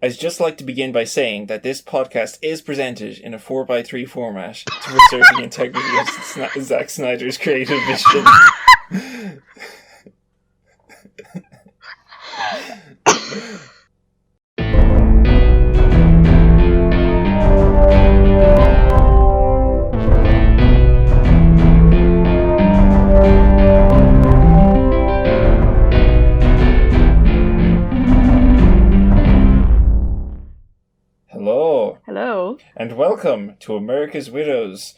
I'd just like to begin by saying that this podcast is presented in a 4x3 format to preserve the integrity of Zack Snyder's creative vision. Hello. And welcome to America's Widows.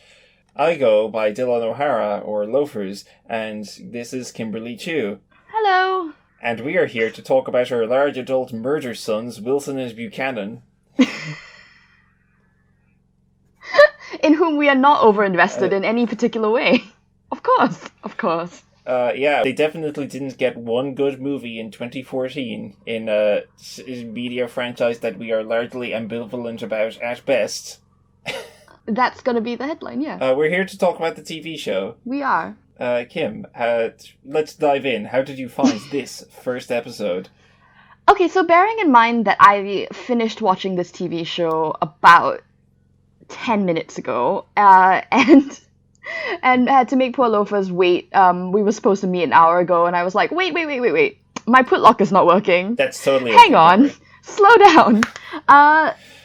I go by Dylan O'Hara, or Loafers, and this is Kimberly Chu. Hello. And we are here to talk about our large adult murder sons, Wilson and Buchanan. In whom we are not overinvested in any particular way. Of course. Yeah, they definitely didn't get one good movie in 2014 in a media franchise that we are largely ambivalent about at best. That's gonna be the headline, yeah. We're here to talk about the TV show. We are. Kim, let's dive in. How did you find this first episode? Okay, so bearing in mind that I finished watching this TV show about 10 minutes ago, and had to make poor Loafers wait. We were supposed to meet an hour ago, and I was like, wait. My putlock not working. That's totally Hang on. Slow down.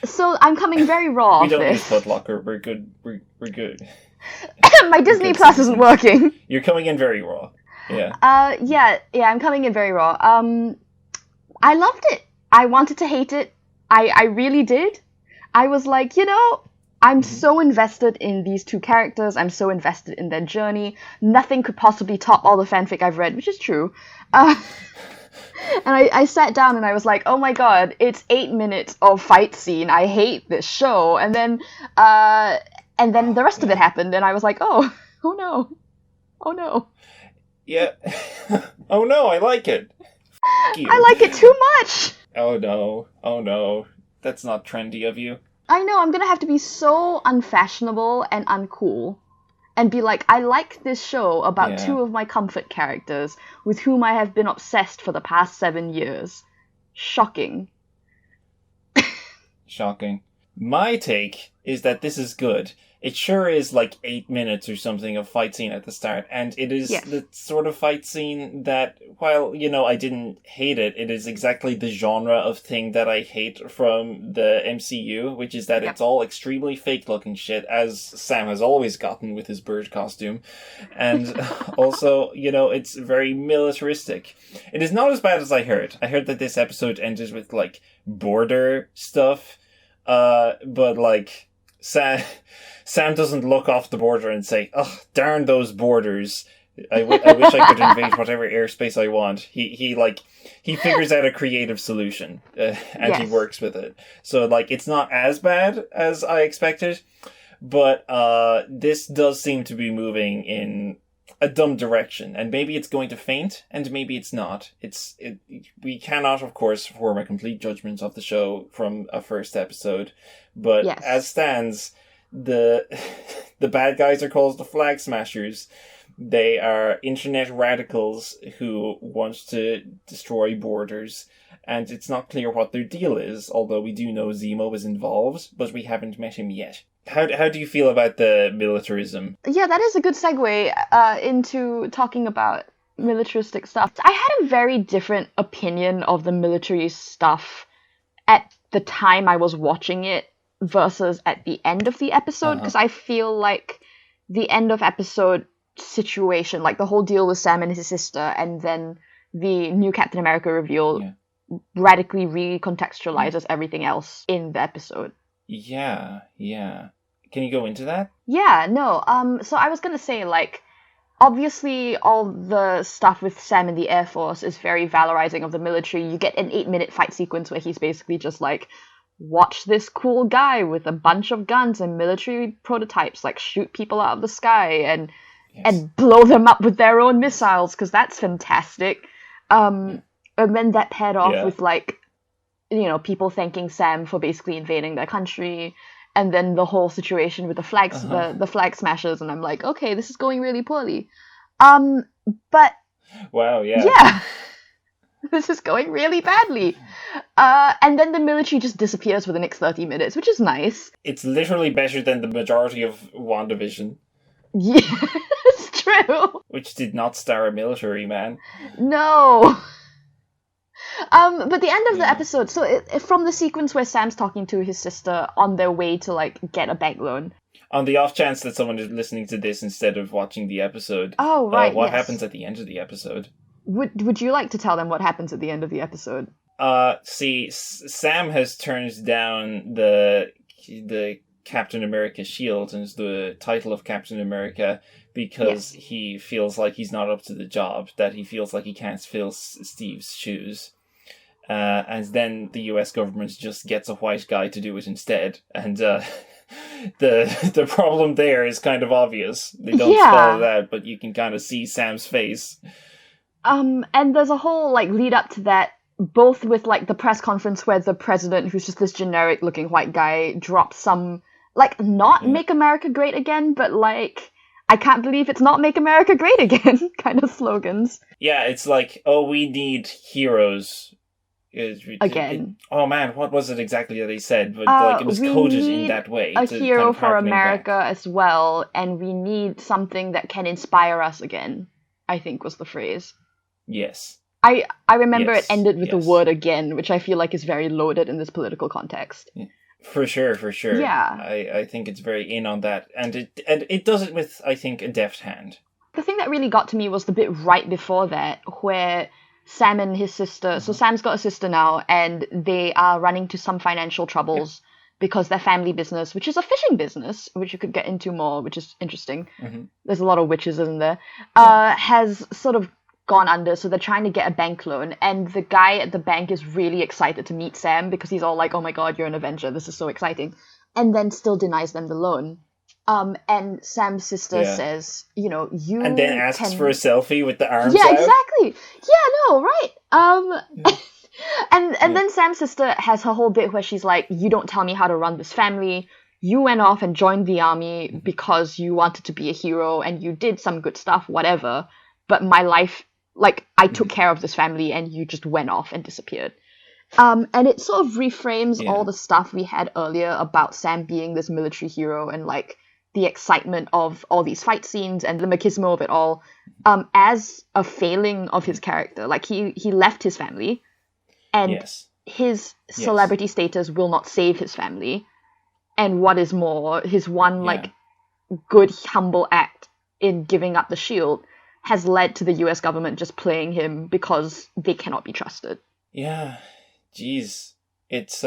So I'm coming very raw We off don't need this. Footlocker. We're good. We're good. My Disney Plus isn't working. You're coming in very raw. Yeah. Yeah, I'm coming in very raw. I loved it. I wanted to hate it. I really did. I was like, I'm so invested in these two characters. I'm so invested in their journey. Nothing could possibly top all the fanfic I've read, which is true. And I sat down and I was like, oh my god, it's 8 minutes of fight scene. I hate this show. And then the rest of it happened, and I was like, oh no. Yeah. Oh no, I like it. F you. I like it too much. Oh no. That's not trendy of you. I know, I'm gonna have to be so unfashionable and uncool and be like, I like this show about two of my comfort characters with whom I have been obsessed for the past 7 years. Shocking. Shocking. My take is that this is good. It sure is like 8 minutes or something of fight scene at the start, and it is the sort of fight scene that, while, I didn't hate it, it is exactly the genre of thing that I hate from the MCU, which is that it's all extremely fake-looking shit, as Sam has always gotten with his bird costume, and also, it's very militaristic. It is not as bad as I heard. I heard that this episode ended with, border stuff, but, Sam doesn't look off the border and say, "Oh, darn those borders! I wish I could invade whatever airspace I want." He figures out a creative solution, and he works with it. So it's not as bad as I expected, but this does seem to be moving in a dumb direction, and maybe it's going to faint, and maybe it's not. We cannot, of course, form a complete judgment of the show from a first episode, but as stands, the bad guys are called the Flag Smashers. They are internet radicals who want to destroy borders, and it's not clear what their deal is, although we do know Zemo is involved, but we haven't met him yet. How do you feel about the militarism? Yeah, that is a good segue into talking about militaristic stuff. I had a very different opinion of the military stuff at the time I was watching it versus at the end of the episode, because I feel like the end of episode situation, the whole deal with Sam and his sister, and then the new Captain America reveal radically recontextualizes everything else in the episode. Yeah. Can you go into that? Yeah, no. So I was gonna say, obviously all the stuff with Sam in the Air Force is very valorizing of the military. You get an 8-minute fight sequence where he's basically just watch this cool guy with a bunch of guns and military prototypes, shoot people out of the sky and blow them up with their own missiles, because that's fantastic. And then that paired off with, people thanking Sam for basically invading their country, and then the whole situation with the flags, the flag smashers, and I'm like, okay, this is going really poorly. But wow, yeah. This is going really badly. And then the military just disappears for the next 30 minutes, which is nice. It's literally better than the majority of WandaVision. Yeah, it's true. Which did not star a military man. No. But the end of the episode, so from the sequence where Sam's talking to his sister on their way to, like, get a bank loan. On the off chance that someone is listening to this instead of watching the episode. Oh, right, what happens at the end of the episode? Would you like to tell them what happens at the end of the episode? See, Sam has turned down the Captain America shield and the title of Captain America because he feels like he's not up to the job, that he feels like he can't fill Steve's shoes. And then the US government just gets a white guy to do it instead. And the problem there is kind of obvious. They don't spell it out, but you can kind of see Sam's face. And there's a whole, like, lead up to that, both with, like, the press conference where the president, who's just this generic-looking white guy, drops some, like, not Make America Great Again, but, like, I can't believe it's not Make America Great Again kind of slogans. Yeah, it's like, oh, we need heroes. Again. Oh man, what was it exactly that he said? But like it was coded in that way. A hero kind of for America as well, and we need something that can inspire us again, I think was the phrase. Yes. I remember it ended with the word again, which I feel like is very loaded in this political context. Yeah. For sure. Yeah. I think it's very in on that. And it does it with, I think, a deft hand. The thing that really got to me was the bit right before that, where Sam and his sister, so Sam's got a sister now, and they are running to some financial troubles because their family business, which is a fishing business, which you could get into more, which is interesting. Mm-hmm. There's a lot of witches in there, has sort of gone under, so they're trying to get a bank loan, and the guy at the bank is really excited to meet Sam because he's all like, oh my god, you're an Avenger, this is so exciting, and then still denies them the loan. And Sam's sister says, you know, you and then asks for a selfie with the arms out. Yeah, exactly. Yeah, no, right. And then Sam's sister has her whole bit where she's like, you don't tell me how to run this family. You went off and joined the army because you wanted to be a hero and you did some good stuff, whatever. But my life, like, I took care of this family and you just went off and disappeared. And it sort of reframes all the stuff we had earlier about Sam being this military hero and, like, the excitement of all these fight scenes and the machismo of it all, as a failing of his character. Like, he left his family, and his celebrity status will not save his family. And what is more, his one, like, good, humble act in giving up the shield has led to the US government just playing him because they cannot be trusted. Yeah, jeez. It's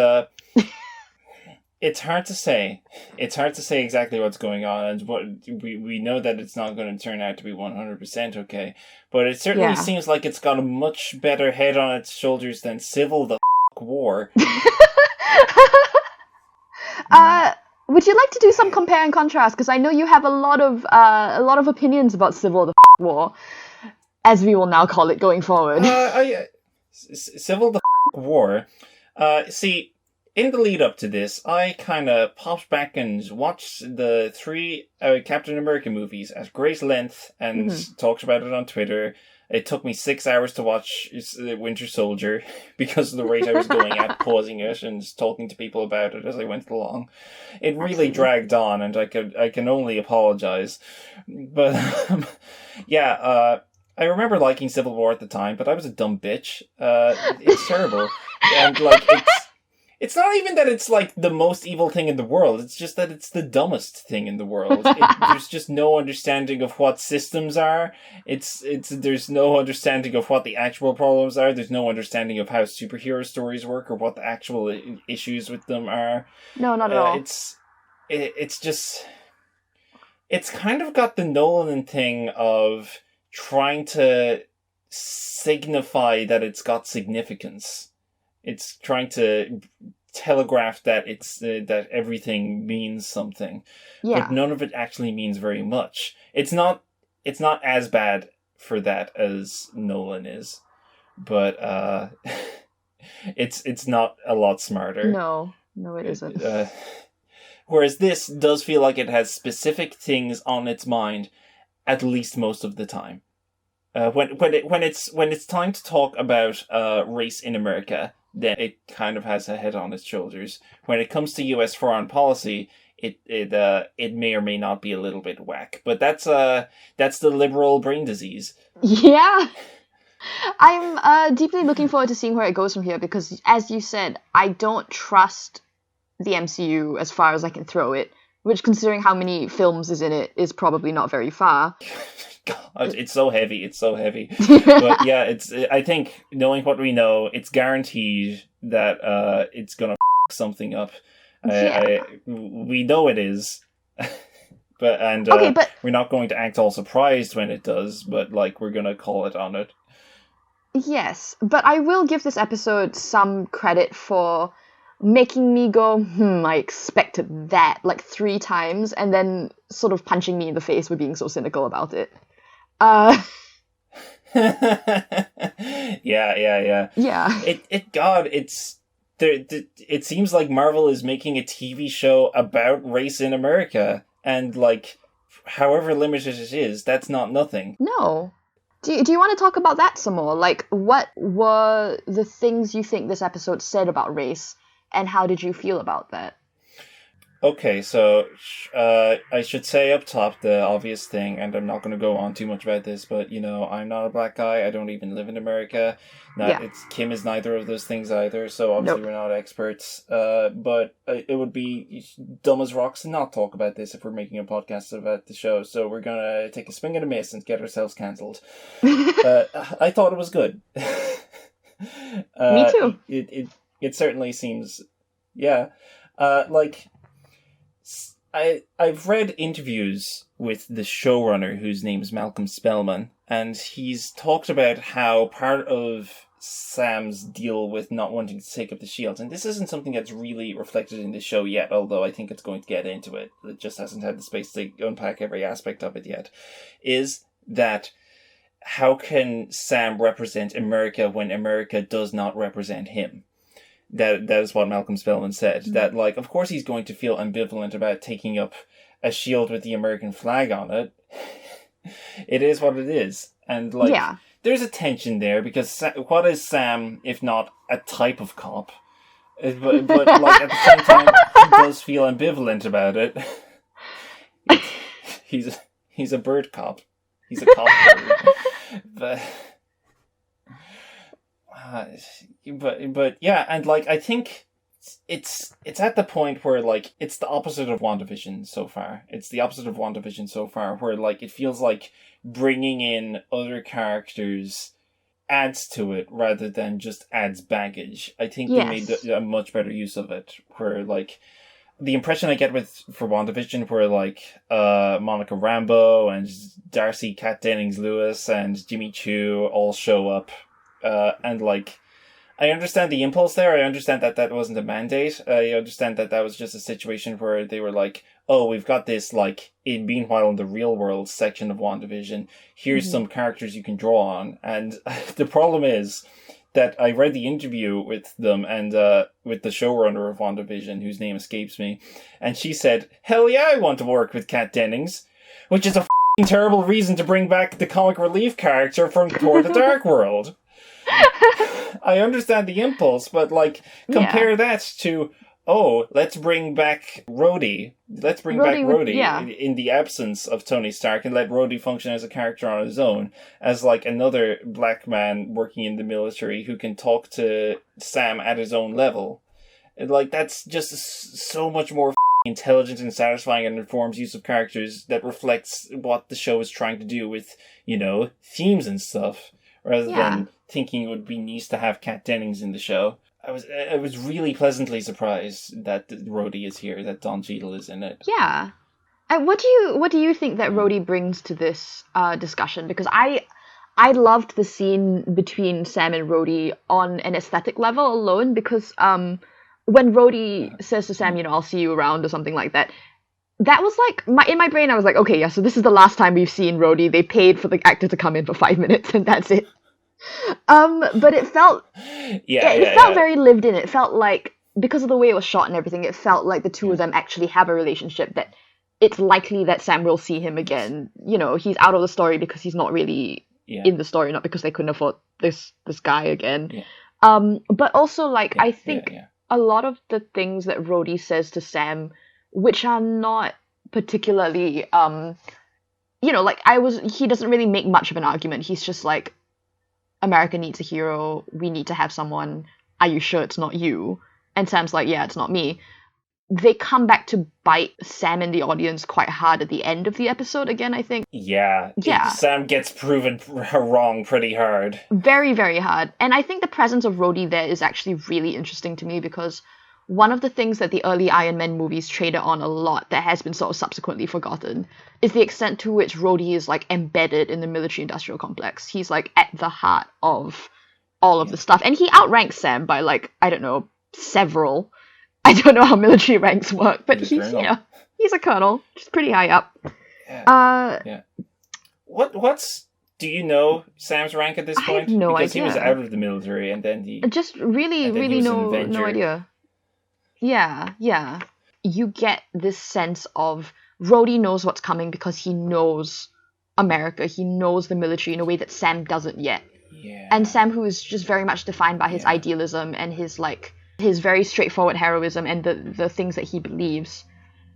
hard to say. It's hard to say exactly what's going on, and what we know that it's not going to turn out to be 100% okay. But it certainly seems like it's got a much better head on its shoulders than Civil the War. Would you like to do some compare and contrast? Because I know you have a lot of opinions about Civil the War, as we will now call it going forward. Civil the War. See. In the lead up to this, I kind of popped back and watched the 3 Captain America movies at great length and talked about it on Twitter. It took me 6 hours to watch Winter Soldier because of the rate I was going at, pausing it and talking to people about it as I went along. It really dragged on, and I can only apologize. But I remember liking Civil War at the time, but I was a dumb bitch. It's terrible, and like it's not even that it's, like, the most evil thing in the world. It's just that it's the dumbest thing in the world. There's just no understanding of what systems are. There's no understanding of what the actual problems are. There's no understanding of how superhero stories work or what the actual issues with them are. No, not at all. It's just... It's kind of got the Nolan thing of trying to signify that it's got significance. It's trying to telegraph that that everything means something, but none of it actually means very much. It's not as bad for that as Nolan is, but it's not a lot smarter. No, it isn't. Whereas this does feel like it has specific things on its mind, at least most of the time. When it's time to talk about race in America, then it kind of has a head on its shoulders. When it comes to U.S. foreign policy, it may or may not be a little bit whack. But that's the liberal brain disease. Yeah. I'm deeply looking forward to seeing where it goes from here because, as you said, I don't trust the MCU as far as I can throw it, which, considering how many films is in it, is probably not very far. God, it's so heavy. It's so heavy. But yeah, I think, knowing what we know, it's guaranteed that it's gonna f*** something up. We know it is. But we're not going to act all surprised when it does, but like we're gonna call it on it. Yes, but I will give this episode some credit for making me go, I expected that, like 3 times, and then sort of punching me in the face for being so cynical about it. Yeah. Yeah. It seems like Marvel is making a TV show about race in America, and like, however limited it is, that's not nothing. No. Do you want to talk about that some more? Like, what were the things you think this episode said about race, and how did you feel about that? Okay, so I should say up top the obvious thing, and I'm not going to go on too much about this, but, I'm not a black guy. I don't even live in America. Kim is neither of those things either, so obviously We're not experts. But it would be dumb as rocks to not talk about this if we're making a podcast about the show, so we're going to take a swing and a miss and get ourselves cancelled. I thought it was good. Me too. It certainly seems... Yeah. I've read interviews with the showrunner, whose name is Malcolm Spellman, and he's talked about how part of Sam's deal with not wanting to take up the shield, and this isn't something that's really reflected in the show yet, although I think it's going to get into it. It just hasn't had the space to unpack every aspect of it yet, is that how can Sam represent America when America does not represent him? That is what Malcolm Spellman said. Mm-hmm. That, like, of course he's going to feel ambivalent about taking up a shield with the American flag on it. It is what it is. And, like, there's a tension there, because what is Sam, if not a type of cop? But like, at the same time, he does feel ambivalent about it. He's a bird cop. He's a cop bird. But yeah, and like, I think it's at the point where, like, it's the opposite of WandaVision so far. It's the opposite of WandaVision so far, where, like, it feels like bringing in other characters adds to it rather than just adds baggage. I think they made a much better use of it, where, like, the impression I get for WandaVision, where, like, Monica Rambeau and Darcy Kat Dennings-Lewis and Jimmy Choo all show up. And, like, I understand the impulse there. I understand that wasn't a mandate. I understand that was just a situation where they were like, oh, we've got this, like, meanwhile in the real world section of WandaVision, here's some characters you can draw on. And the problem is that I read the interview with them and with the showrunner of WandaVision, whose name escapes me, and she said, hell yeah, I want to work with Kat Dennings, which is a terrible reason to bring back the comic relief character from Thor the Dark World. I understand the impulse, but, like, compare that to, let's bring back Rhodey. Let's bring back Rhodey in the absence of Tony Stark, and let Rhodey function as a character on his own, as, like, another black man working in the military who can talk to Sam at his own level. And, like, that's just so much more intelligent and satisfying and informed use of characters that reflects what the show is trying to do with, themes and stuff, rather than thinking it would be nice to have Kat Dennings in the show. I was really pleasantly surprised that Rhodey is here, that Don Cheadle is in it. Yeah. And what do you think that Rhodey brings to this discussion? Because I loved the scene between Sam and Rhodey on an aesthetic level alone, because when Rhodey says to Sam, I'll see you around or something like that, that was like, in my brain I was like, okay, yeah, so this is the last time we've seen Rhodey. They paid for the actor to come in for 5 minutes and that's it. But it felt felt very lived in. It felt like, because of the way it was shot and everything, it felt like the two of them actually have a relationship, that it's likely that Sam will see him again. He's out of the story because he's not really in the story, not because they couldn't afford this guy again. Yeah. But also, like, I think a lot of the things that Rhodey says to Sam, which are not particularly, like, he doesn't really make much of an argument. He's just like, America needs a hero. We need to have someone. Are you sure it's not you? And Sam's like, yeah, it's not me. They come back to bite Sam and the audience quite hard at the end of the episode again, I think. Yeah. Sam gets proven wrong pretty hard. Very, very hard. And I think the presence of Rhodey there is actually really interesting to me, because one of the things that the early Iron Man movies traded on a lot that has been sort of subsequently forgotten is the extent to which Rhodey is, like, embedded in the military-industrial complex. He's, like, at the heart of all of the stuff. And he outranks Sam by, like, I don't know, several. I don't know how military ranks work, but he's a colonel, just pretty high up. Yeah. Do you know Sam's rank at this point? I have no because idea. He was out of the military, and then he just really no idea. Yeah. You get this sense of Rhodey knows what's coming because he knows America. He knows the military in a way that Sam doesn't yet. Yeah. And Sam, who is just very much defined by his idealism and his very straightforward heroism and the things that he believes,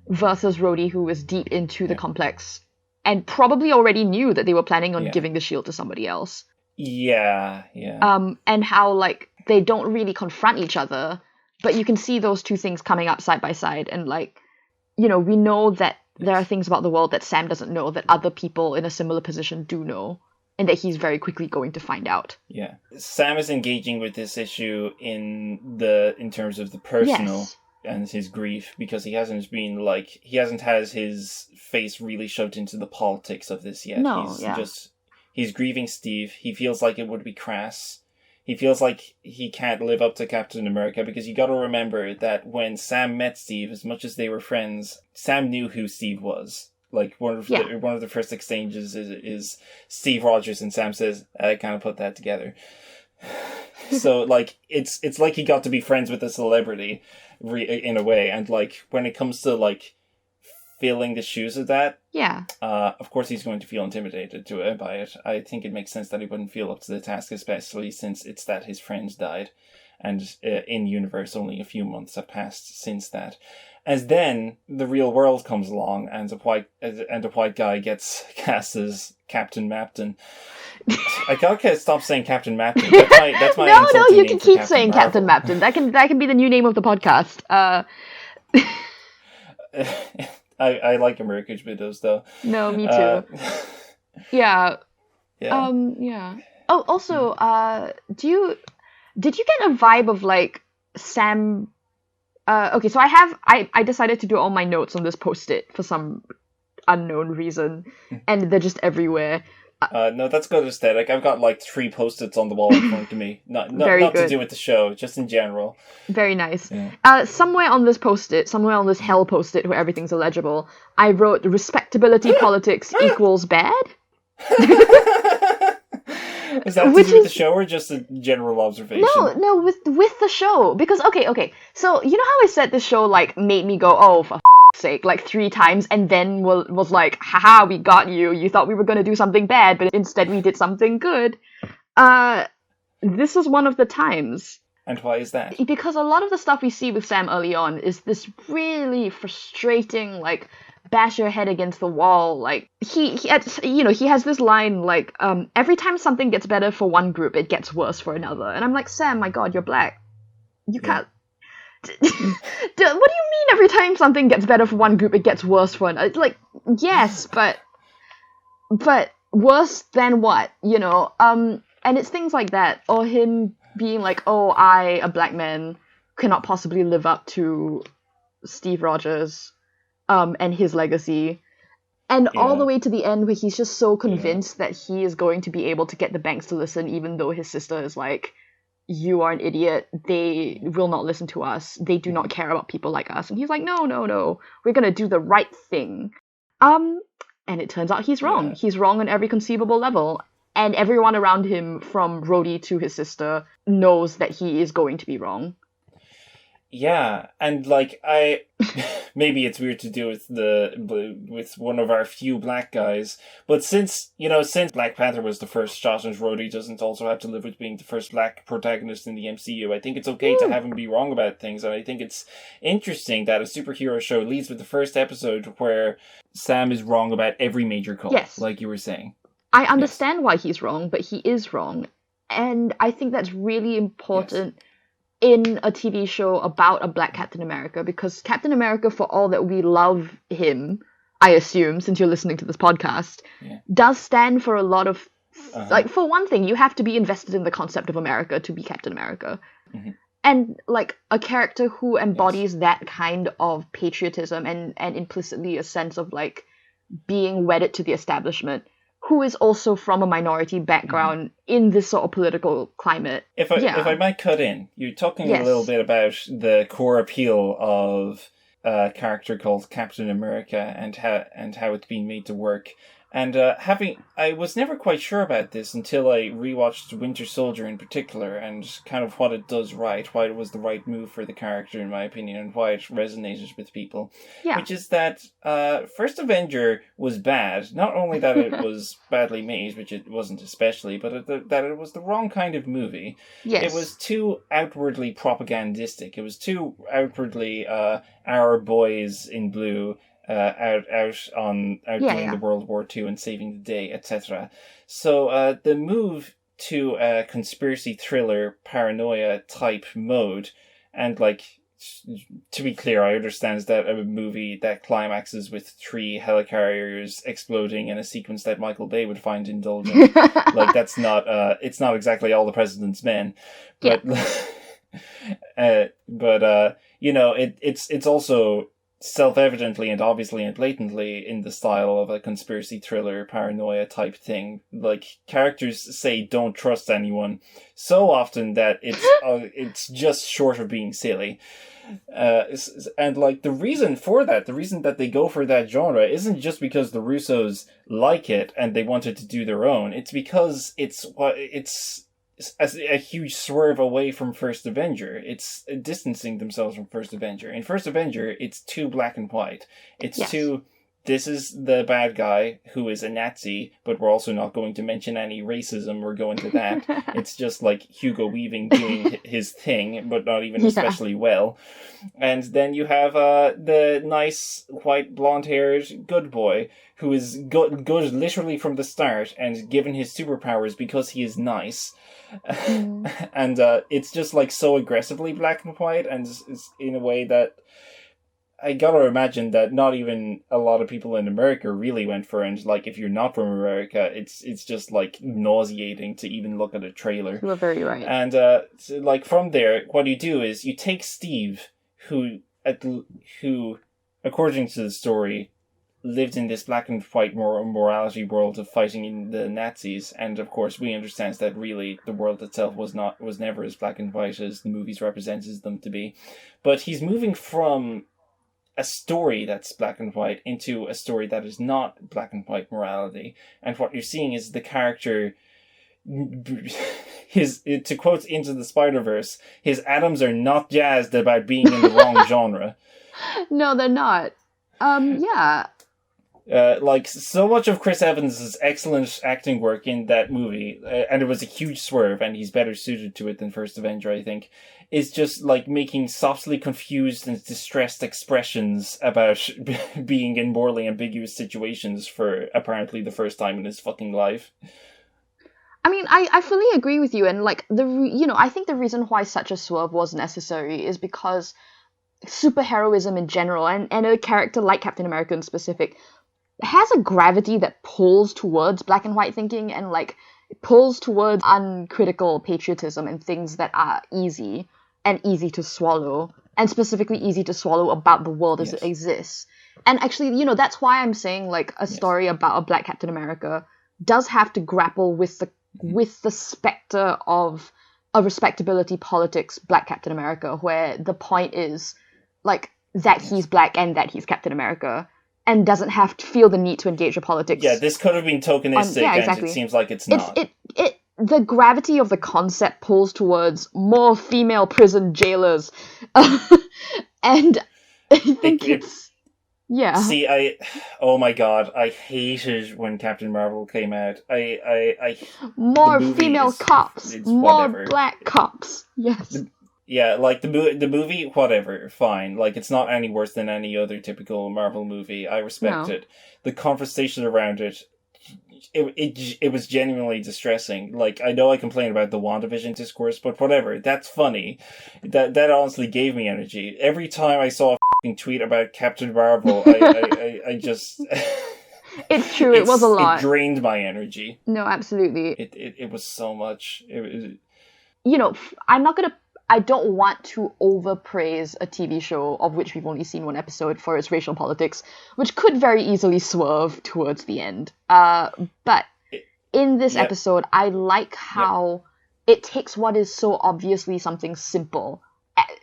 versus Rhodey, who is deep into the complex and probably already knew that they were planning on giving the shield to somebody else. Yeah. And how, like, they don't really confront each other, but you can see those two things coming up side by side. And, like, we know that there are things about the world that Sam doesn't know that other people in a similar position do know, and that he's very quickly going to find out. Yeah. Sam is engaging with this issue in terms of the personal and his grief, because he hasn't had his face really shoved into the politics of this yet. No, he's grieving Steve. He feels like it would be crass. He feels like he can't live up to Captain America, because you got to remember that when Sam met Steve, as much as they were friends, Sam knew who Steve was. Like, one of the first exchanges is Steve Rogers, and Sam says, I kind of put that together. So, like, it's like he got to be friends with a celebrity, in a way. And, like, when it comes to, like, filling the shoes of that, of course he's going to feel intimidated by it. I think it makes sense that he wouldn't feel up to the task, especially since it's that his friends died. And in universe, only a few months have passed since that. As then the real world comes along, and a white guy gets cast as Captain Mapton. I can't stop saying Captain Mapton. That's my no, you can keep saying Captain Mapton. That can be the new name of the podcast. I like America's Widows, though. No, me too. Yeah. Yeah. Oh, also, did you get a vibe of, like, Sam? Okay, so I decided to do all my notes on this Post-it for some unknown reason, and they're just everywhere. No, that's good aesthetic. I've got, like, 3 Post-its on the wall in front of me. Not to do with the show, just in general. Very nice. Yeah. Somewhere on this Post-it, somewhere on this hell Post-it where everything's illegible, I wrote respectability politics equals bad. Is that to do with the show, or just a general observation? No, with the show. Because, okay, so you know how I said this show, like, made me go, oh, for sake, like, 3 times, and then was like, haha, we got you. You thought we were going to do something bad, but instead we did something good. This is one of the times. And why is that? Because a lot of the stuff we see with Sam early on is this really frustrating, like, bash your head against the wall. Like, he has this line, like, every time something gets better for one group, it gets worse for another. And I'm like, Sam, my God, you're black. You can't. What do you mean every time something gets better for one group, it gets worse for another? It's like, yes, but worse than what, And it's things like that, or him being like, oh, I, a black man, cannot possibly live up to Steve Rogers and his legacy. And all the way to the end where he's just so convinced that he is going to be able to get the banks to listen, even though his sister is like, you are an idiot. They will not listen to us. They do not care about people like us. And he's like, no. We're going to do the right thing. And it turns out he's wrong. Yeah. He's wrong on every conceivable level. And everyone around him, from Rhodey to his sister, knows that he is going to be wrong. Yeah, and, like, I maybe it's weird to do with one of our few black guys, but since Black Panther was the first shot and Rhodey doesn't also have to live with being the first black protagonist in the MCU, I think it's okay to have him be wrong about things, and I think it's interesting that a superhero show leads with the first episode where Sam is wrong about every major call, like you were saying. I understand why he's wrong, but he is wrong, and I think that's really important in a TV show about a black Captain America, because Captain America, for all that we love him, I assume, since you're listening to this podcast, does stand for a lot of, like, for one thing, you have to be invested in the concept of America to be Captain America. Mm-hmm. And, like, a character who embodies that kind of patriotism and implicitly a sense of, like, being wedded to the establishment, who is also from a minority background in this sort of political climate. If I might cut in, you're talking a little bit about the core appeal of a character called Captain America and how it's been made to work. And I was never quite sure about this until I rewatched Winter Soldier in particular, and kind of what it does right, why it was the right move for the character in my opinion, and why it resonated with people. Yeah. Which is that First Avenger was bad. Not only that it was badly made, which it wasn't especially, but that it was the wrong kind of movie. Yes. It was too outwardly propagandistic. It was too outwardly our boys in blue. Out doing the World War II and saving the day, etc. So the move to a conspiracy thriller paranoia type mode, and like, to be clear, I understand that a movie that climaxes with 3 helicarriers exploding in a sequence that Michael Bay would find indulgent, like that's not it's not exactly All the President's Men, but it's also self-evidently and obviously and blatantly in the style of a conspiracy thriller paranoia type thing. Like, characters say don't trust anyone so often that it's just short of being silly. And like, the reason that they go for that genre isn't just because the Russos like it and they wanted to do their own. It's because it's a huge swerve away from First Avenger. It's distancing themselves from First Avenger. In First Avenger, it's too black and white. It's too, this is the bad guy who is a Nazi, but we're also not going to mention any racism or go into that. It's just like Hugo Weaving doing his thing, but not even especially well. And then you have the nice white blonde-haired good boy who is good literally from the start and given his superpowers because he is nice. And it's just like so aggressively black and white, and it's in a way that I gotta imagine that not even a lot of people in America really went for, and like, if you're not from America, it's just like nauseating to even look at a trailer. You're very right. And so, like, from there, what you do is you take Steve, who according to the story lived in this black and white morality world of fighting in the Nazis, and of course we understand that really the world itself was never as black and white as the movies represented them to be. But he's moving from a story that's black and white into a story that is not black and white morality, and what you're seeing is the character, to quote Into the Spider-Verse, his atoms are not jazzed about being in the wrong genre. No, they're not. Like, so much of Chris Evans' excellent acting work in that movie, and it was a huge swerve, and he's better suited to it than First Avenger, I think, is just, like, making softly confused and distressed expressions about being in morally ambiguous situations for apparently the first time in his fucking life. I mean, I fully agree with you, and, like, I think the reason why such a swerve was necessary is because superheroism in general, and a character like Captain America in specific, has a gravity that pulls towards black and white thinking, and like pulls towards uncritical patriotism and things that are easy to swallow, and specifically easy to swallow about the world as it exists. And actually, that's why I'm saying, like, a story about a black Captain America does have to grapple with the specter of a respectability politics black Captain America, where the point is like that he's black and that he's Captain America, and doesn't have to feel the need to engage in politics. Yeah, this could have been tokenistic, and it seems like it's not. The gravity of the concept pulls towards more female prison jailers, and I think yeah. See, oh my god, I hated when Captain Marvel came out. More female cops, more black cops. Yes. Yeah, like the movie, whatever, fine. Like, it's not any worse than any other typical Marvel movie. I respect it. The conversation around it was genuinely distressing. Like, I know I complain about the WandaVision discourse, but whatever. That's funny. That honestly gave me energy. Every time I saw a f***ing tweet about Captain Marvel, I just... It's true, it was a lot. It drained my energy. No, absolutely. It was so much. You know, I don't want to overpraise a TV show of which we've only seen one episode for its racial politics, which could very easily swerve towards the end. But in this episode, I like how it takes what is so obviously something simple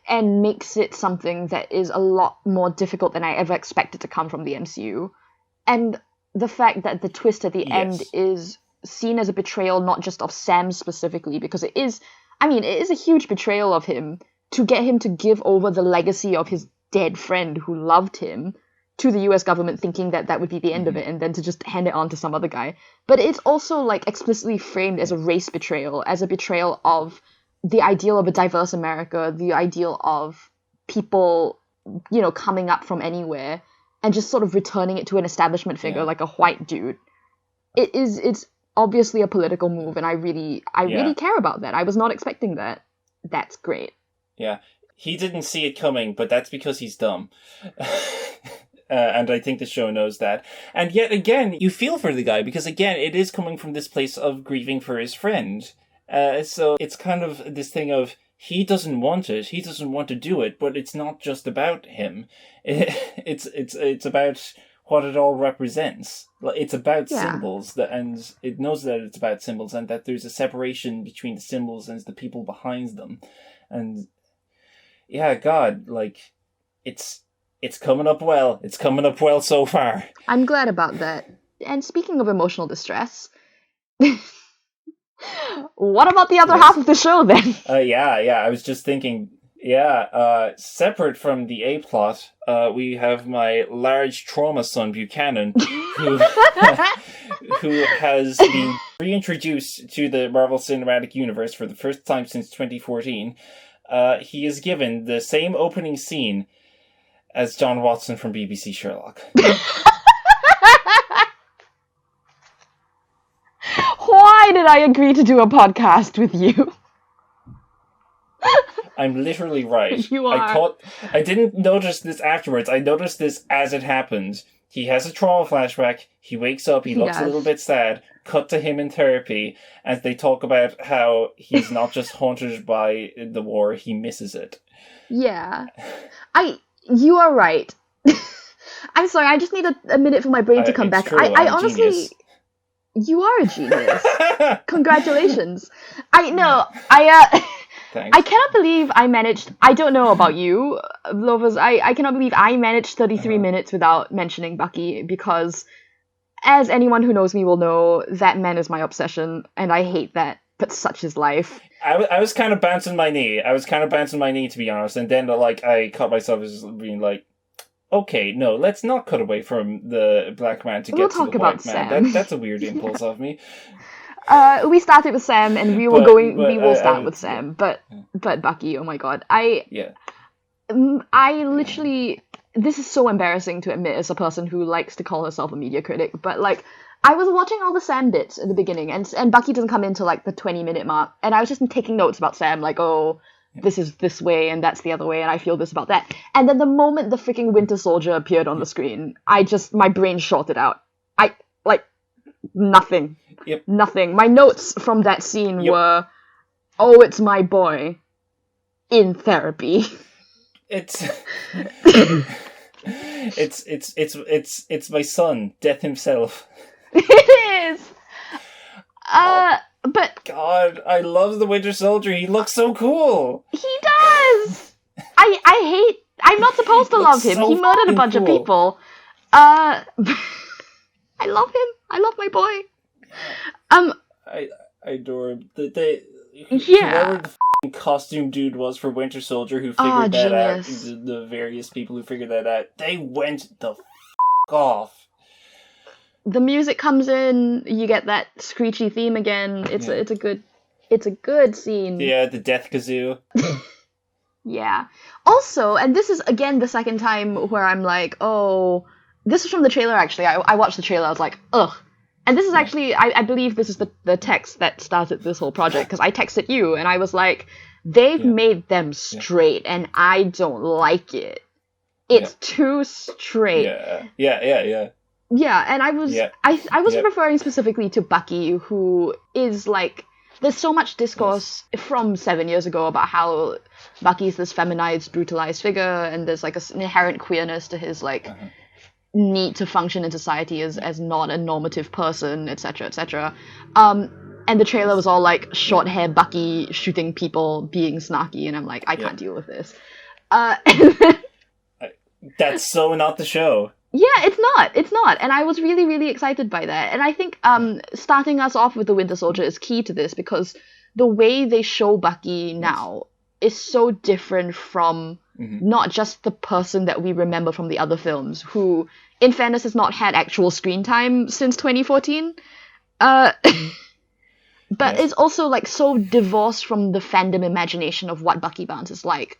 and makes it something that is a lot more difficult than I ever expected to come from the MCU. And the fact that the twist at the end is seen as a betrayal not just of Sam specifically, because it is a huge betrayal of him to get him to give over the legacy of his dead friend who loved him to the US government, thinking that that would be the end of it, and then to just hand it on to some other guy. But it's also like explicitly framed as a race betrayal, as a betrayal of the ideal of a diverse America, the ideal of people, you know, coming up from anywhere and just sort of returning it to an establishment figure like a white dude. It's obviously a political move, and I really care about that. I was not expecting that. That's great. Yeah. He didn't see it coming, but that's because he's dumb. And I think the show knows that. And yet again, you feel for the guy, because again, it is coming from this place of grieving for his friend. So it's kind of this thing of, he doesn't want it, he doesn't want to do it, but it's not just about him. It's about what it all represents. It's about symbols, and it knows that it's about symbols, and that there's a separation between the symbols and the people behind them. And yeah, God, like, it's coming up well. It's coming up well so far. I'm glad about that. And speaking of emotional distress, what about the other half of the show then? I was just thinking, separate from the A-plot, we have my large trauma son, Buchanan, who has been reintroduced to the Marvel Cinematic Universe for the first time since 2014. He is given the same opening scene as John Watson from BBC Sherlock. Why did I agree to do a podcast with you? I'm literally right. You are. I didn't notice this afterwards. I noticed this as it happened. He has a trauma flashback. He wakes up. He looks a little bit sad. Cut to him in therapy as they talk about how he's not just haunted by the war, he misses it. Yeah. You are right. I'm sorry, I just need a minute for my brain to come back. True, I honestly... Genius. You are a genius. Congratulations. Thanks. I cannot believe I managed... I don't know about you, Lovers. I cannot believe I managed 33 minutes without mentioning Bucky, because as anyone who knows me will know, that man is my obsession, and I hate that, but such is life. I was kind of bouncing my knee. To be honest, and then I caught myself as being like, okay, no, let's not cut away from the black man to get to the white man. That's a weird impulse of me. We started with Sam, and we will start with Sam, but Bucky, oh my god, I literally, this is so embarrassing to admit as a person who likes to call herself a media critic, but I was watching all the Sam bits in the beginning, and Bucky doesn't come into the 20-minute mark, and I was just taking notes about Sam, this is this way, and that's the other way, and I feel this about that. And then the moment the freaking Winter Soldier appeared on the screen, my brain shorted out. Nothing. Yep. Nothing. My notes from that scene were, oh, it's my boy in therapy. It's my son, Death himself. It is. But God, I love the Winter Soldier. He looks so cool. He does. I'm not supposed to love him. So he murdered a bunch of people. I love him. I love my boy. I adore him. Whoever the costume dude was for Winter Soldier who figured that out. The various people who figured that out. They went the off. The music comes in, you get that screechy theme again. It's a good scene. Yeah, the death kazoo. Yeah. Also, and this is again the second time where I'm like, oh, this is from the trailer actually. I watched the trailer, I was like, ugh. And this is actually, I believe this is the text that started this whole project, because I texted you and I was like, they've made them straight and I don't like it. It's too straight. Yeah, and I was referring specifically to Bucky, who is like, there's so much discourse from 7 years ago about how Bucky's this feminized, brutalized figure, and there's like an inherent queerness to his like need to function in society as not a normative person, etc., etc. And the trailer was all like short hair Bucky shooting people, being snarky, and I'm like, I can't deal with this. That's so not the show. Yeah, it's not. And I was really, really excited by that. And I think starting us off with the Winter Soldier is key to this, because the way they show Bucky now is so different from not just the person that we remember from the other films, who, in fairness, has not had actual screen time since 2014. But is also like so divorced from the fandom imagination of what Bucky Barnes is like.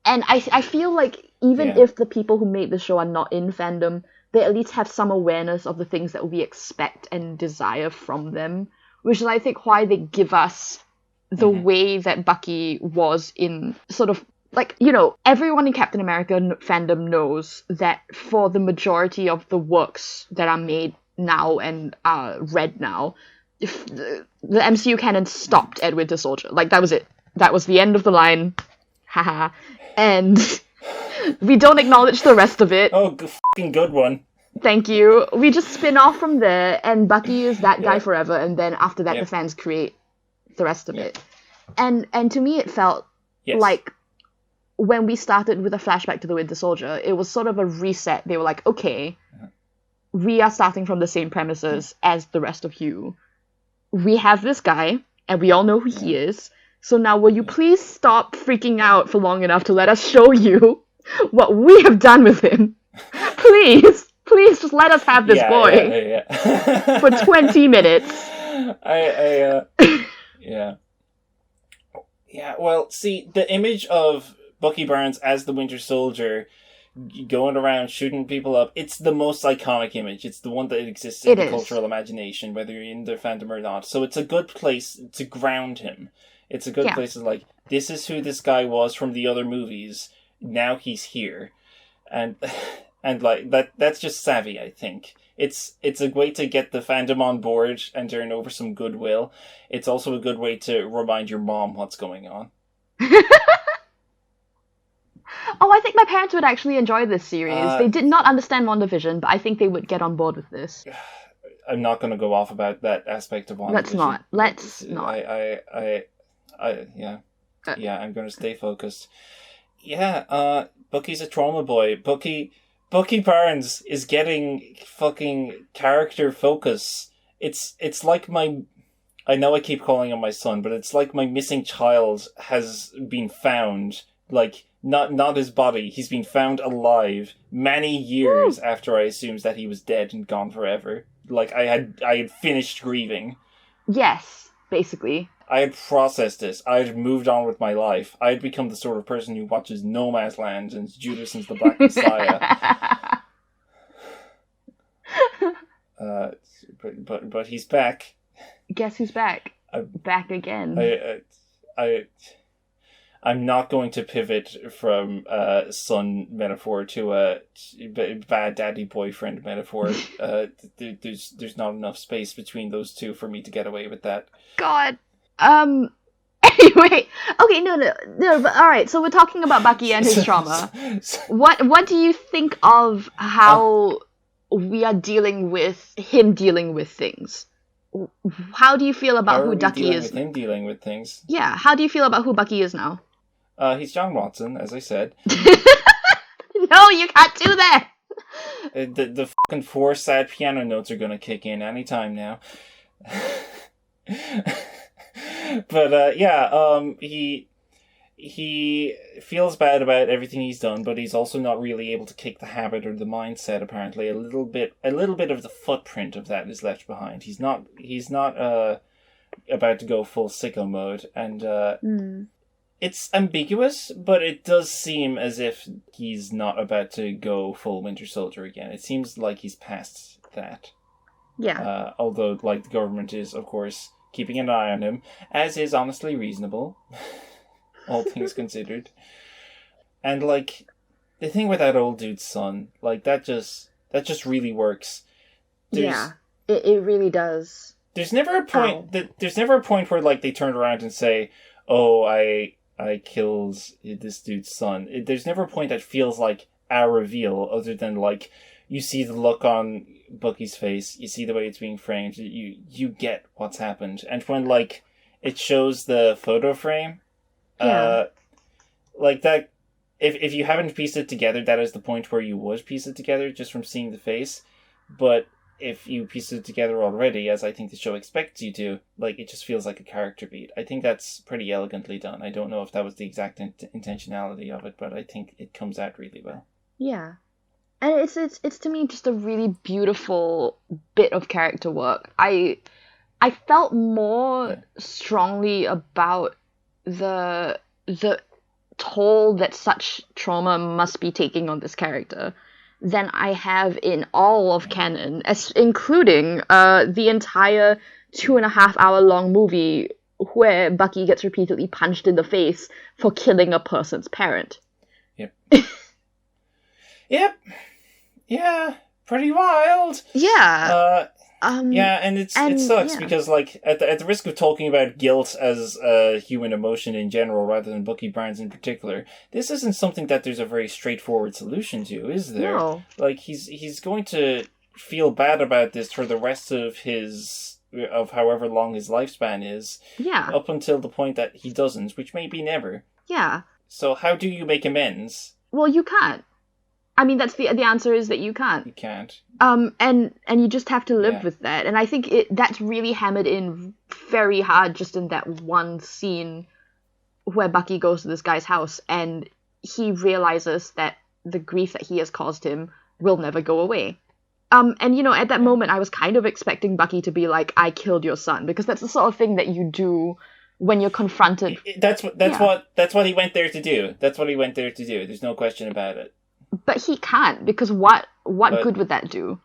And I feel like even if the people who made the show are not in fandom, they at least have some awareness of the things that we expect and desire from them, which is, I think, why they give us the way that Bucky was in sort of, like, you know, everyone in Captain America fandom knows that for the majority of the works that are made now and are read now, if the MCU canon stopped at Winter Soldier. Like, that was it. That was the end of the line. Haha. And we don't acknowledge the rest of it. Oh, fucking good one. Thank you. We just spin off from there, and Bucky is that guy forever, and then after that the fans create the rest of it. And to me it felt like when we started with a flashback to the Winter Soldier, it was sort of a reset. They were like, okay, we are starting from the same premises as the rest of you. We have this guy, and we all know who he is. So now will you please stop freaking out for long enough to let us show you what we have done with him? Please just let us have this boy for 20 minutes. Well, see, the image of Bucky Barnes as the Winter Soldier going around shooting people up, it's the most iconic image. It's the one that exists in the cultural imagination, whether you're in the fandom or not. So it's a good place to ground him. It's a good place to, like, this is who this guy was from the other movies. Now he's here. And like, that's just savvy, I think. It's a way to get the fandom on board and turn over some goodwill. It's also a good way to remind your mom what's going on. Oh, I think my parents would actually enjoy this series. They did not understand WandaVision, but I think they would get on board with this. I'm not going to go off about that aspect of WandaVision. Let's not. I'm going to stay focused. Yeah, Bucky's a trauma boy. Bucky Barnes is getting fucking character focus. It's like I know I keep calling him my son, but it's like my missing child has been found. Like, not his body. He's been found alive many years after I assumed that he was dead and gone forever. Like, I had finished grieving. Yes, basically. I had processed this. I had moved on with my life. I had become the sort of person who watches Nomadland and Judas and the Black Messiah. But he's back. Guess who's back? Back again. I'm not going to pivot from son metaphor to a bad daddy boyfriend metaphor. There's not enough space between those two for me to get away with that. God. Anyway, okay, no, but alright, so we're talking about Bucky and his trauma. What do you think of how we are dealing with him dealing with things? How do you feel about who Bucky is? Him dealing with things. Yeah, how do you feel about who Bucky is now? He's John Watson, as I said. No, you can't do that! The fucking 4 sad piano notes are gonna kick in anytime now. But he feels bad about everything he's done, but he's also not really able to kick the habit or the mindset. Apparently, a little bit of the footprint of that is left behind. He's not about to go full sicko mode, and it's ambiguous, but it does seem as if he's not about to go full Winter Soldier again. It seems like he's past that. Yeah. Although, like, the government is, of course, keeping an eye on him, as is honestly reasonable, all things considered. And, like, the thing with that old dude's son, like, that just really works. It really does. There's never a point there's never a point where, like, they turn around and say, "Oh, I killed this dude's son." There's never a point that feels like a reveal, other than, like, you see the look on Bucky's face, you see the way it's being framed, you get what's happened. And when, like, it shows the photo frame, like, that, if you haven't pieced it together, that is the point where you would piece it together, just from seeing the face. But if you piece it together already, as I think the show expects you to, like, it just feels like a character beat. I think that's pretty elegantly done. I don't know if that was the exact intentionality of it, but I think it comes out really well. Yeah. And it's to me just a really beautiful bit of character work. I felt more strongly about the toll that such trauma must be taking on this character than I have in all of canon, including the entire 2.5-hour long movie where Bucky gets repeatedly punched in the face for killing a person's parent. Yep. Yep. Yeah. Pretty wild. Yeah. And it sucks because, like, at the risk of talking about guilt as a human emotion in general rather than Bucky Barnes in particular, this isn't something that there's a very straightforward solution to, is there? No. Like, he's going to feel bad about this for the rest of however long his lifespan is. Yeah. Up until the point that he doesn't, which may be never. Yeah. So how do you make amends? Well, you can't. I mean, that's the answer is that you can't. You can't. And you just have to live with that. And I think that's really hammered in very hard just in that one scene where Bucky goes to this guy's house and he realizes that the grief that he has caused him will never go away. And, you know, at that moment, I was kind of expecting Bucky to be like, "I killed your son," because that's the sort of thing that you do when you're confronted. That's what he went there to do. That's what he went there to do. There's no question about it. But he can't, because what good would that do?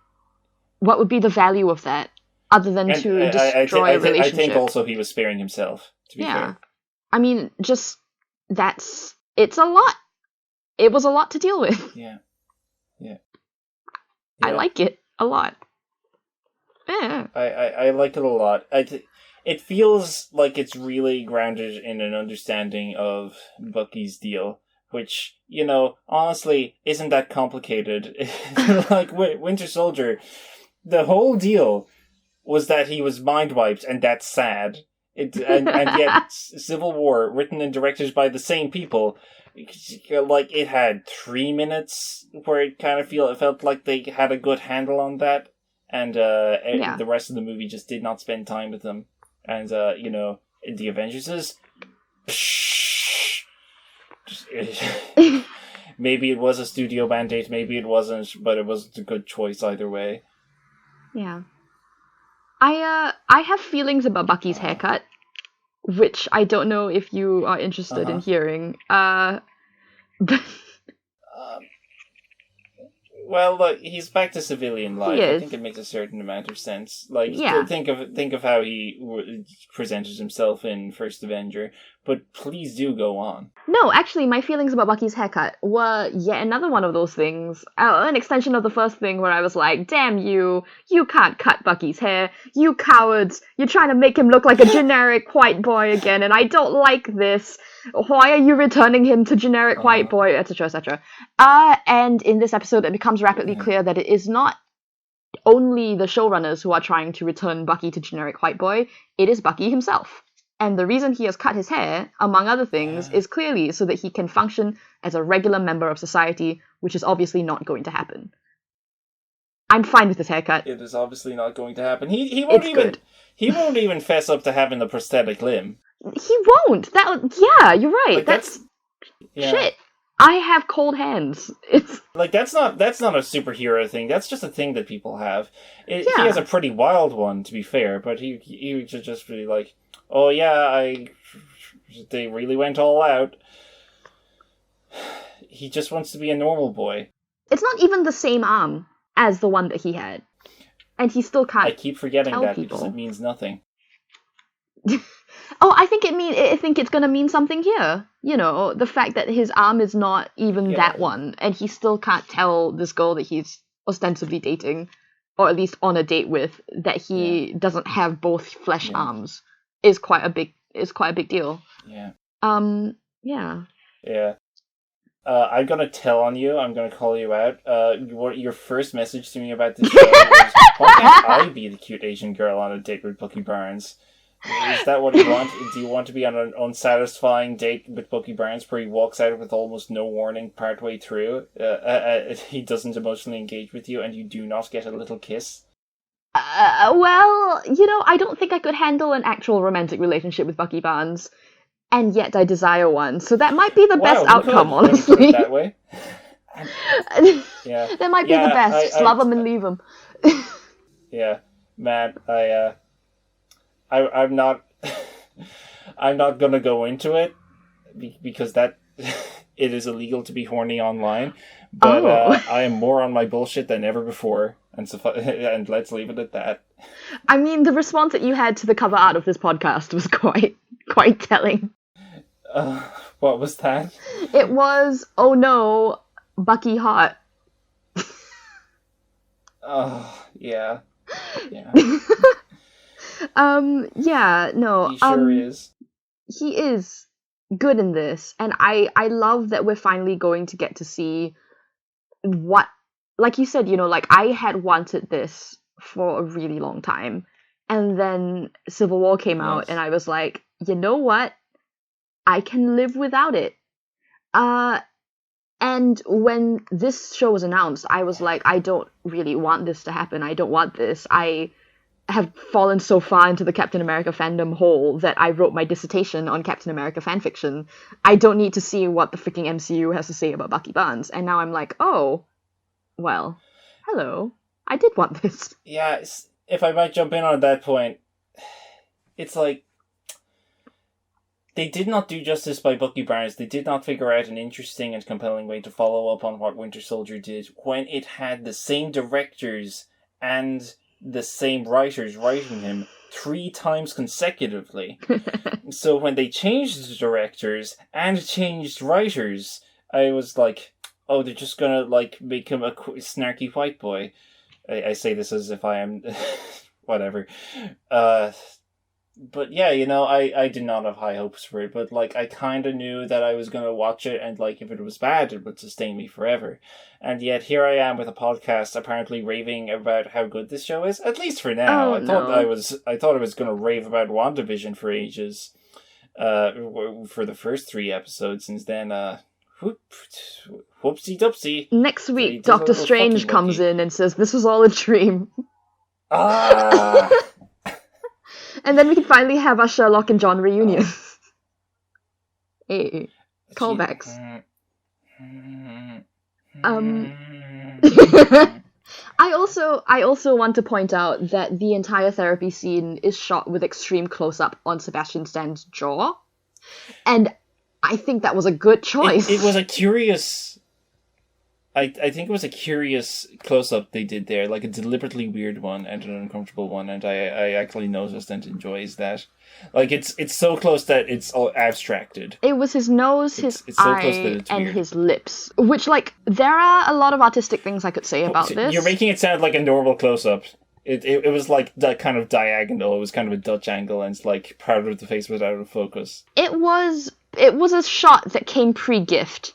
What would be the value of that, other than to destroy a relationship? I think also he was sparing himself, to be fair. I mean, it's a lot. It was a lot to deal with. Yeah. I like it a lot. Yeah. I like it a lot. It feels like it's really grounded in an understanding of Bucky's deal, which, you know, honestly, isn't that complicated. Like, Winter Soldier, the whole deal was that he was mind-wiped, and that's sad. And yet, Civil War, written and directed by the same people, like, it had 3 minutes where it felt like they had a good handle on that, and the rest of the movie just did not spend time with them. And, you know, the Avengers is... Maybe it was a studio mandate, maybe it wasn't, but it wasn't a good choice either way. Yeah. I have feelings about Bucky's haircut, which I don't know if you are interested in hearing. But well, look, he's back to civilian life. I think it makes a certain amount of sense. Like, think of how he presented himself in First Avenger. But please do go on. No, actually, my feelings about Bucky's haircut were yet another one of those things. An extension of the first thing where I was like, "Damn you! You can't cut Bucky's hair! You cowards! You're trying to make him look like a generic white boy again, and I don't like this. Why are you returning him to generic white boy?" Etc. etc. And in this episode, it becomes rapidly clear that it is not only the showrunners who are trying to return Bucky to generic white boy. It is Bucky himself. And the reason he has cut his hair, among other things, is clearly so that he can function as a regular member of society, which is obviously not going to happen. I'm fine with his haircut. It is obviously not going to happen. He won't even fess up to having a prosthetic limb. He won't. Yeah, you're right. Like That's yeah. shit. I have cold hands. It's Like that's not a superhero thing. That's just a thing that people have. He has yeah. a pretty wild one, to be fair. But he would just be like, "Oh yeah, they really went all out." He just wants to be a normal boy. It's not even the same arm as the one that he had, and he still I can't keep forgetting tell that because it people. means nothing. Oh, I think it's gonna mean something here. You know, the fact that his arm is not even Yeah, that one, and he still can't tell this girl that he's ostensibly dating, or at least on a date with, that yeah, he doesn't have both flesh yeah, arms is quite a big deal. yeah, Yeah. yeah. I'm gonna tell on you. I'm gonna call you out. Your first message to me about this show was, "Why can't I be the cute Asian girl on a date with Bucky Barnes?" Is that what you want? Do you want to be on an unsatisfying date with Bucky Barnes where he walks out with almost no warning partway through? He doesn't emotionally engage with you, and you do not get a little kiss. Well, you know, I don't think I could handle an actual romantic relationship with Bucky Barnes, and yet I desire one. So that might be the best Wow, who outcome, could? When you put it honestly. that way. Yeah, That might be the yeah. best. Just love him and leave him. Yeah, man. I'm not. I'm not gonna go into it because that it is illegal to be horny online. But Oh, I am more on my bullshit than ever before, and and let's leave it at that. I mean, the response that you had to the cover art of this podcast was quite telling. Uh, what was that? It was, oh no, Bucky hot. Oh yeah, yeah. Yeah, no, He sure is. he is good in this, and I love that we're finally going to get to see what, like you said, you know, like I had wanted this for a really long time, and then Civil War came out, and Yes. I was like, you know what, I can live without it. Uh, and when this show was announced, I was like, I don't really want this to happen. I don't want this. I have fallen so far into the Captain America fandom hole that I wrote my dissertation on Captain America fanfiction. I don't need to see what the freaking MCU has to say about Bucky Barnes. And now I'm like, oh, well, hello. I did want this. Yeah. If I might jump in on that point, it's like they did not do justice by Bucky Barnes. They did not figure out an interesting and compelling way to follow up on what Winter Soldier did when it had the same directors and the same writers writing him 3 times consecutively. So when they changed the directors and changed writers, I was like, oh, they're just gonna like make him a snarky white boy. I say this as if I am whatever. But yeah, you know, I did not have high hopes for it, but like I kind of knew that I was going to watch it, and like if it was bad, it would sustain me forever. And yet here I am with a podcast apparently raving about how good this show is, at least for now. Oh no. I thought I was going to rave about WandaVision for ages, for the first 3 episodes, since then whoopsie doopsie. Next They week, did a Doctor little Strange fucky comes wuggy. in and says, this was all a dream. Ah! And then we can finally have our Sherlock and John reunion. Hey, callbacks. Um, I also want to point out that the entire therapy scene is shot with extreme close up on Sebastian Stan's jaw, and I think that was a good choice. It was a curious. I think it was a curious close up they did there, like a deliberately weird one and an uncomfortable one, and I actually noticed and enjoys that. Like it's so close that it's all abstracted. It was his nose, his It's so close that eye, it's and weird. his lips. Which, like, there are a lot of artistic things I could say about this. You're making it sound like a normal close up. It was like that kind of diagonal. It was kind of a Dutch angle, and it's like part of the face was out of focus. It was a shot that came pre-gift.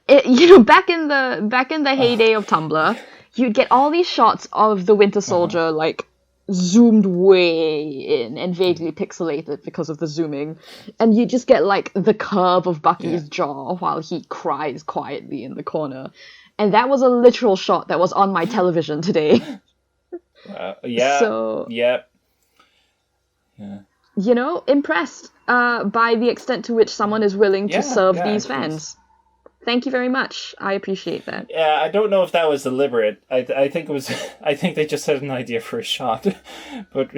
You know, back in the heyday of Tumblr, you'd get all these shots of the Winter Soldier like zoomed way in and vaguely pixelated because of the zooming, and you just get like the curve of Bucky's jaw while he cries quietly in the corner, and that was a literal shot that was on my television today. Yeah. So Yeah. impressed by the extent to which someone is willing to serve these fans. Thank you very much. I appreciate that. Yeah, I don't know if that was deliberate. I think it was. I think they just had an idea for a shot, but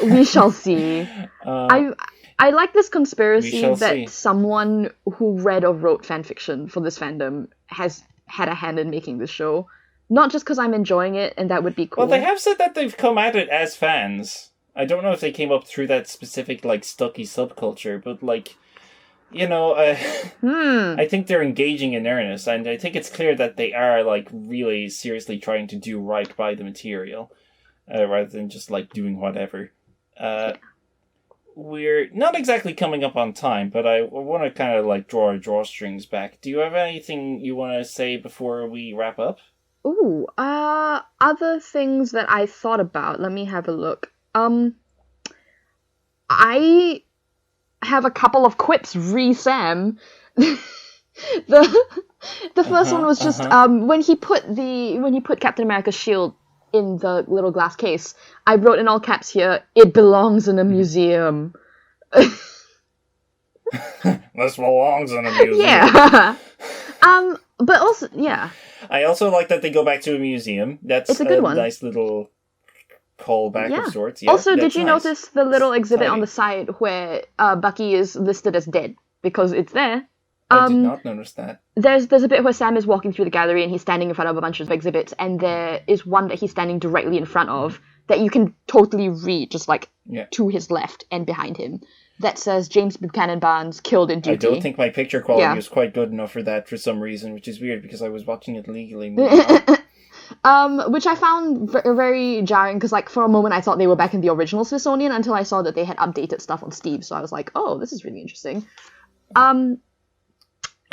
we shall see. I like this conspiracy that someone who read or wrote fanfiction for this fandom has had a hand in making this show. Not just because I'm enjoying it, and that would be cool. Well, they have said that they've come at it as fans. I don't know if they came up through that specific, Stucky subculture, but, I think they're engaging in earnest, and I think it's clear that they are, really seriously trying to do right by the material, rather than just, doing whatever. We're not exactly coming up on time, but I want to kind of, draw our drawstrings back. Do you have anything you want to say before we wrap up? Ooh, other things that I thought about. Let me have a look. I have a couple of quips re-Sam. the first one was just when he put Captain America's shield in the little glass case. I wrote in all caps here, "It belongs in a museum." This belongs in a museum. Yeah. But also, yeah. I also like that they go back to a museum. It's a good one. Nice little callback of sorts. Yeah, also, did you notice the little exhibit on the side where Bucky is listed as dead? Because it's there. I did not notice that. There's a bit where Sam is walking through the gallery and he's standing in front of a bunch of exhibits, and there is one that he's standing directly in front of that you can totally read, just to his left and behind him. That says James Buchanan Barnes killed in duty. I don't think my picture quality was quite good enough for that for some reason, which is weird because I was watching it legally. Which I found very jarring because, for a moment, I thought they were back in the original Smithsonian until I saw that they had updated stuff on Steve. So I was like, oh, this is really interesting. In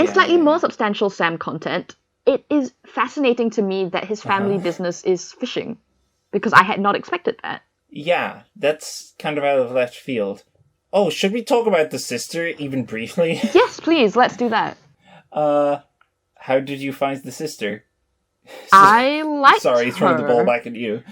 slightly more substantial Sam content, it is fascinating to me that his family business is fishing, because I had not expected that. Yeah, that's kind of out of left field. Oh, should we talk about the sister, even briefly? Yes, please, let's do that. How did you find the sister? I liked her. Sorry, throwing the ball back at you.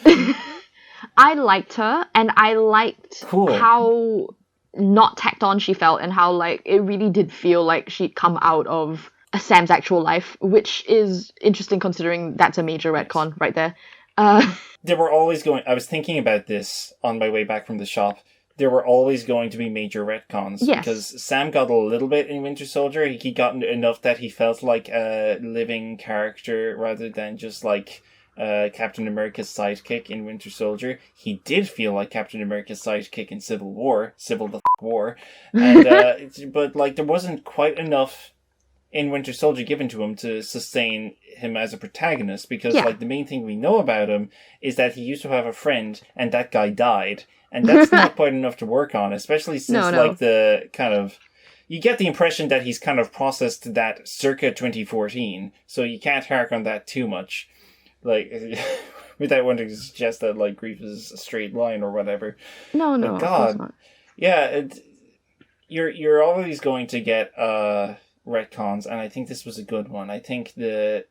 I liked her, and I liked how not tacked on she felt, and how, it really did feel like she'd come out of Sam's actual life, which is interesting considering that's a major retcon right there. There were always I was thinking about this on my way back from the shop. There were always going to be major retcons. Yes. Because Sam got a little bit in Winter Soldier. He got enough that he felt like a living character rather than just Captain America's sidekick in Winter Soldier. He did feel like Captain America's sidekick in Civil War. War. And, but there wasn't quite enough in Winter Soldier given to him to sustain him as a protagonist. Because the main thing we know about him is that he used to have a friend and that guy died. And that's not quite enough to work on, especially since, the kind of... You get the impression that he's kind of processed that circa 2014, so you can't hark on that too much. Without wanting to suggest that, grief is a straight line or whatever. No, but God, yeah, you're always going to get retcons, and I think this was a good one. I think the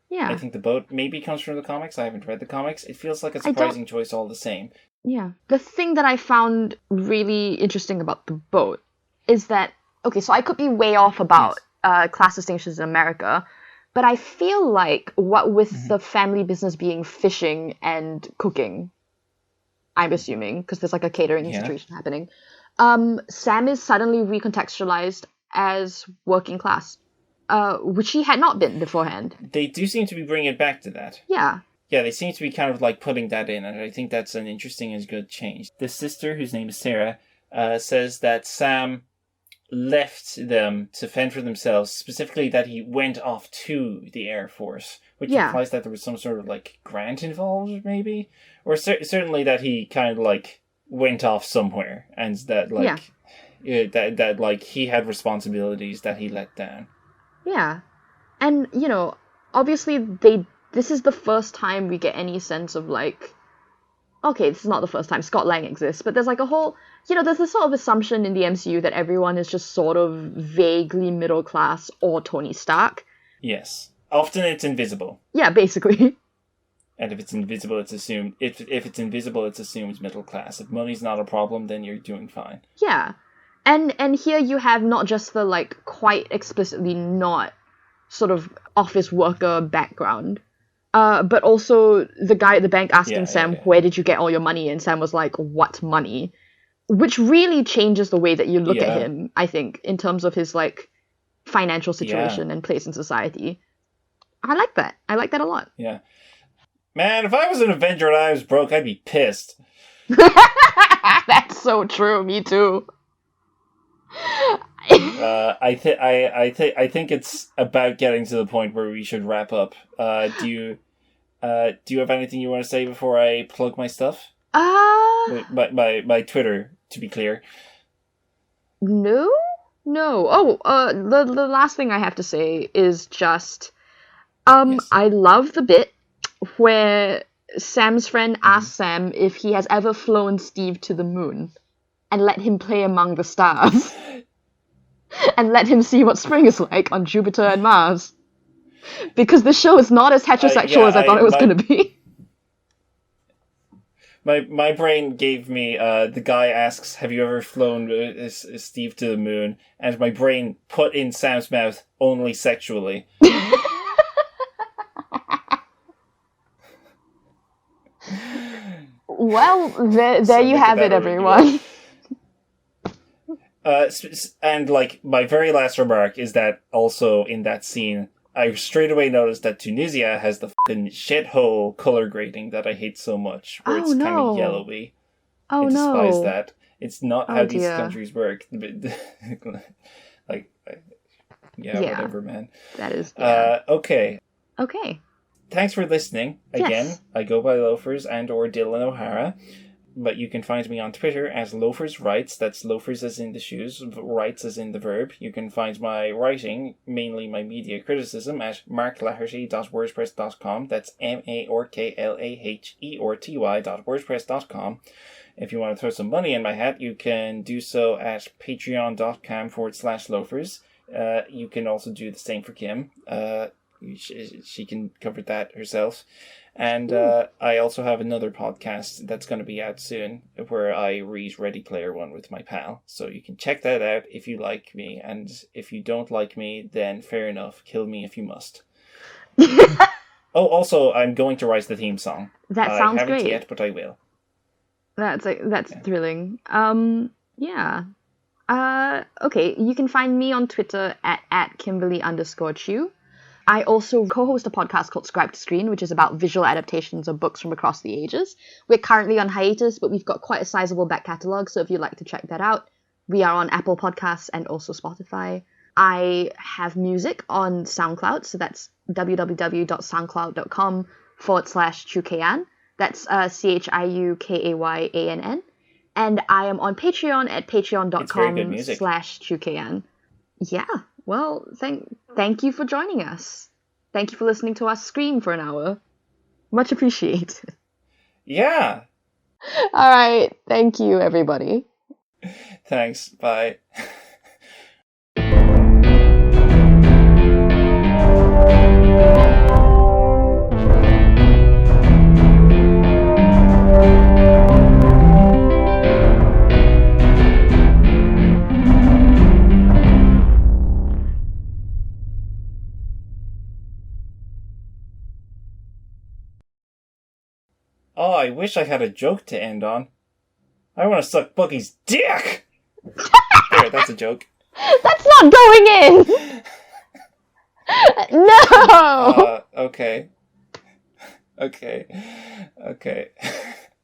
boat maybe comes from the comics. I haven't read the comics. It feels like a surprising choice all the same. Yeah. The thing that I found really interesting about the boat is that, okay, so I could be way off about class distinctions in America, but I feel like what with the family business being fishing and cooking, I'm assuming, because there's a catering situation happening, Sam is suddenly recontextualized as working class, which he had not been beforehand. They do seem to be bringing it back to that. Yeah. Yeah, they seem to be kind of putting that in, and I think that's an interesting and good change. The sister, whose name is Sarah, says that Sam left them to fend for themselves, specifically that he went off to the Air Force, which implies that there was some sort of grant involved, maybe? Or certainly that he kind of went off somewhere, and that that he had responsibilities that he let down. Yeah. And, obviously this is the first time we get any sense of okay, this is not the first time Scott Lang exists, but there's a whole, there's this sort of assumption in the MCU that everyone is just sort of vaguely middle class or Tony Stark. Yes. Often it's invisible. Yeah, basically. And if it's invisible, it's assumed. If it's invisible, it's assumed middle class. If money's not a problem, then you're doing fine. Yeah. And here you have not just the, like, quite explicitly not sort of office worker background, but also the guy at the bank asking Sam, where did you get all your money? And Sam was like, what money? Which really changes the way that you look at him, I think, in terms of his, like, financial situation and place in society. I like that. I like that a lot. Yeah. Man, if I was an Avenger and I was broke, I'd be pissed. That's so true. Me too. I think it's about getting to the point where we should wrap up. Do you have anything you want to say before I plug my stuff? My Twitter, to be clear. No. Oh, the last thing I have to say is just, I love the bit where Sam's friend asks Sam if he has ever flown Steve to the moon and let him play among the stars and let him see what spring is like on Jupiter and Mars. Because the show is not as heterosexual as I thought it was going to be. My brain gave me, the guy asks, have you ever flown Steve to the moon? And my brain put in Sam's mouth, only sexually. Well, there you have it, everyone. And, like, my very last remark is that also in that scene, I straight away noticed that Tunisia has the fucking shithole color grading that I hate so much, where it's kind of yellowy. I despise that. It's not how these countries work. Like, whatever, man. That is... Okay. Thanks for listening. Again, yes. I go by Loafers and or Dylan O'Hara. But you can find me on Twitter as Loafers Writes. That's loafers as in the shoes, writes as in the verb. You can find my writing, mainly my media criticism, at marklaherty.wordpress.com. That's marklaherty.wordpress.com. If you want to throw some money in my hat, you can do so at patreon.com/loafers. You can also do the same for Kim. She can cover that herself. And I also have another podcast that's going to be out soon where I read Ready Player One with my pal. So you can check that out if you like me. And if you don't like me, then fair enough. Kill me if you must. Also, I'm going to write the theme song. That sounds great. I haven't yet, but I will. That's thrilling. Okay, you can find me on Twitter at Kimberly_Chu. I also co-host a podcast called Scribe to Screen, which is about visual adaptations of books from across the ages. We're currently on hiatus, but we've got quite a sizable back catalogue, so if you'd like to check that out, we are on Apple Podcasts and also Spotify. I have music on SoundCloud, so that's www.soundcloud.com/Chukayan. That's ChiuKayAnn. And I am on Patreon at patreon.com/Chukayan. Yeah. Well, thank you for joining us. Thank you for listening to us scream for an hour. Much appreciated. Yeah. All right. Thank you, everybody. Thanks. Bye. Oh, I wish I had a joke to end on. I want to suck Buggy's dick! There, that's a joke. That's not going in! No! Okay.